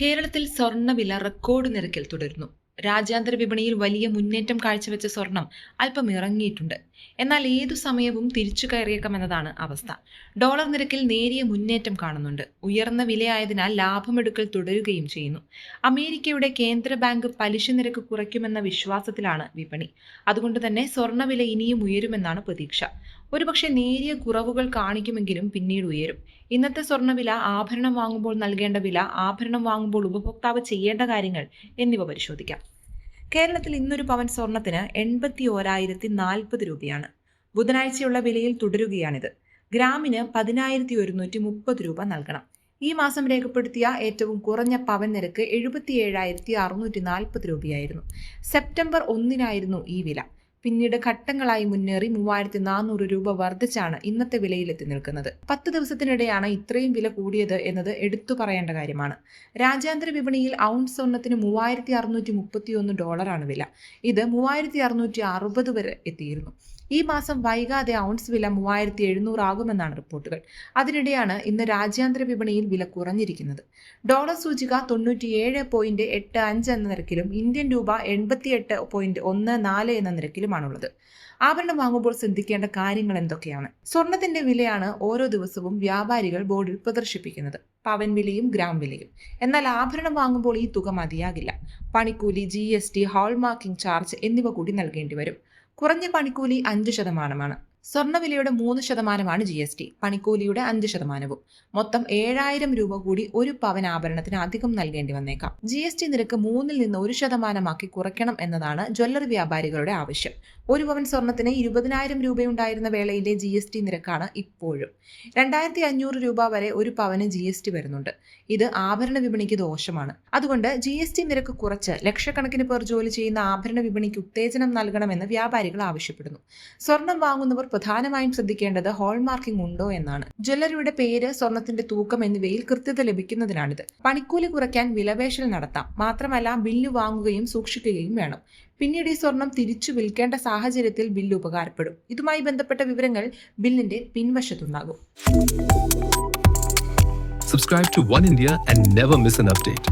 കേരളത്തിൽ സ്വർണ്ണവില റെക്കോർഡ് നിരക്കിൽ തുടരുന്നു. രാജ്യാന്തര വിപണിയിൽ വലിയ മുന്നേറ്റം കാഴ്ചവെച്ച സ്വർണം അല്പം ഇറങ്ങിയിട്ടുണ്ട്. എന്നാൽ ഏതു സമയവും തിരിച്ചു കയറിയേക്കാമെന്നതാണ് അവസ്ഥ. ഡോളർ നിരക്കിൽ നേരിയ മുന്നേറ്റം കാണുന്നുണ്ട്. ഉയർന്ന വിലയായതിനാൽ ലാഭമെടുക്കൽ തുടരുകയും ചെയ്യുന്നു. അമേരിക്കയുടെ കേന്ദ്ര ബാങ്ക് പലിശ നിരക്ക് കുറയ്ക്കുമെന്ന വിശ്വാസത്തിലാണ് വിപണി. അതുകൊണ്ട് തന്നെ സ്വർണ്ണവില ഇനിയും ഉയരുമെന്നാണ് പ്രതീക്ഷ. ഒരുപക്ഷെ നേരിയ കുറവുകൾ കാണിക്കുമെങ്കിലും പിന്നീട് ഉയരും. ഇന്നത്തെ സ്വർണ്ണവില, ആഭരണം വാങ്ങുമ്പോൾ നൽകേണ്ട വില, ആഭരണം വാങ്ങുമ്പോൾ ഉപഭോക്താവ് ചെയ്യേണ്ട കാര്യങ്ങൾ എന്നിവ പരിശോധിക്കാം. കേരളത്തിൽ ഇന്നൊരു പവൻ സ്വർണത്തിന് 81,040 രൂപയാണ്. ബുധനാഴ്ചയുള്ള വിലയിൽ തുടരുകയാണിത്. ഗ്രാമിന് 10,130 രൂപ നൽകണം. ഈ മാസം രേഖപ്പെടുത്തിയ ഏറ്റവും കുറഞ്ഞ പവൻ നിരക്ക് 77,640 രൂപയായിരുന്നു. സെപ്റ്റംബർ 1-നായിരുന്നു ഈ വില. പിന്നീട് ഘട്ടങ്ങളായി മുന്നേറി 3,400 രൂപ വർദ്ധിച്ചാണ് ഇന്നത്തെ വിലയിലെത്തി നിൽക്കുന്നത്. 10 ദിവസത്തിനിടെയാണ് ഇത്രയും വില കൂടിയത് എന്നത് എടുത്തു പറയേണ്ട കാര്യമാണ്. രാജ്യാന്തര വിപണിയിൽ ഔൺസ് സ്വർണത്തിന് $3,631 വില. ഇത് 3,660 വരെ എത്തിയിരുന്നു. ഈ മാസം വൈകാതെ ഔൺസ് വില 3,700 ആകുമെന്നാണ് റിപ്പോർട്ടുകൾ. അതിനിടെയാണ് ഇന്ന് രാജ്യാന്തര വിപണിയിൽ വില കുറഞ്ഞിരിക്കുന്നത്. ഡോളർ സൂചിക 97.85 എന്ന നിരക്കിലും ഇന്ത്യൻ രൂപ 88.14 എന്ന നിരക്കിലുമാണുള്ളത്. ആഭരണം വാങ്ങുമ്പോൾ ശ്രദ്ധിക്കേണ്ട കാര്യങ്ങൾ എന്തൊക്കെയാണ്? സ്വർണത്തിന്റെ വിലയാണ് ഓരോ ദിവസവും വ്യാപാരികൾ ബോർഡിൽ പ്രദർശിപ്പിക്കുന്നത്, പവൻ വിലയും ഗ്രാം വിലയും. എന്നാൽ ആഭരണം വാങ്ങുമ്പോൾ ഈ തുക മതിയാകില്ല. പണിക്കൂലി, GST, ഹാൾമാർക്കിംഗ് ചാർജ് എന്നിവ കൂടി നൽകേണ്ടി വരും. കുറഞ്ഞ പണിക്കൂലി 5%. സ്വർണ്ണവിലയുടെ 3% GST, പണിക്കൂലിയുടെ 5%. മൊത്തം 7,000 രൂപ കൂടി ഒരു പവൻ ആഭരണത്തിന് അധികം നൽകേണ്ടി വന്നേക്കാം. GST നിരക്ക് 3-ൽ നിന്ന് 1% കുറയ്ക്കണം എന്നതാണ് ജ്വല്ലറി വ്യാപാരികളുടെ ആവശ്യം. ഒരു പവൻ സ്വർണത്തിന് 20,000 രൂപയുണ്ടായിരുന്ന വേളയിലെ GST നിരക്കാണ് ഇപ്പോഴും 2,500 രൂപ വരെ ഒരു പവന് GST വരുന്നുണ്ട്. ഇത് ആഭരണ വിപണിക്ക് ദോഷമാണ്. അതുകൊണ്ട് GST നിരക്ക് കുറച്ച് ലക്ഷക്കണക്കിന് പേർ ജോലി ചെയ്യുന്ന ആഭരണ വിപണിക്ക് ഉത്തേജനം നൽകണമെന്ന് വ്യാപാരികൾ ആവശ്യപ്പെടുന്നു. സ്വർണം വാങ്ങുന്നവർ പ്രധാനമായും ശ്രദ്ധിക്കേണ്ടത് ഹോൾമാർക്കിംഗ് ഉണ്ടോ എന്നാണ്. ജ്വല്ലറിയുടെ പേര്, സ്വർണത്തിന്റെ തൂക്കം എന്നിവയിൽ കൃത്യത ലഭിക്കുന്നതിനാണിത്. പണിക്കൂലി കുറയ്ക്കാൻ വിലപേശൽ നടത്താം. മാത്രമല്ല, ബില്ല് വാങ്ങുകയും സൂക്ഷിക്കുകയും വേണം. പിന്നീട് ഈ സ്വർണം തിരിച്ചു വിൽക്കേണ്ട സാഹചര്യത്തിൽ ബില്ല് ഉപകാരപ്പെടും. ഇതുമായി ബന്ധപ്പെട്ട വിവരങ്ങൾ ബില്ലിന്റെ പിൻവശത്തുണ്ടാകും. Subscribe to One India and never miss an update.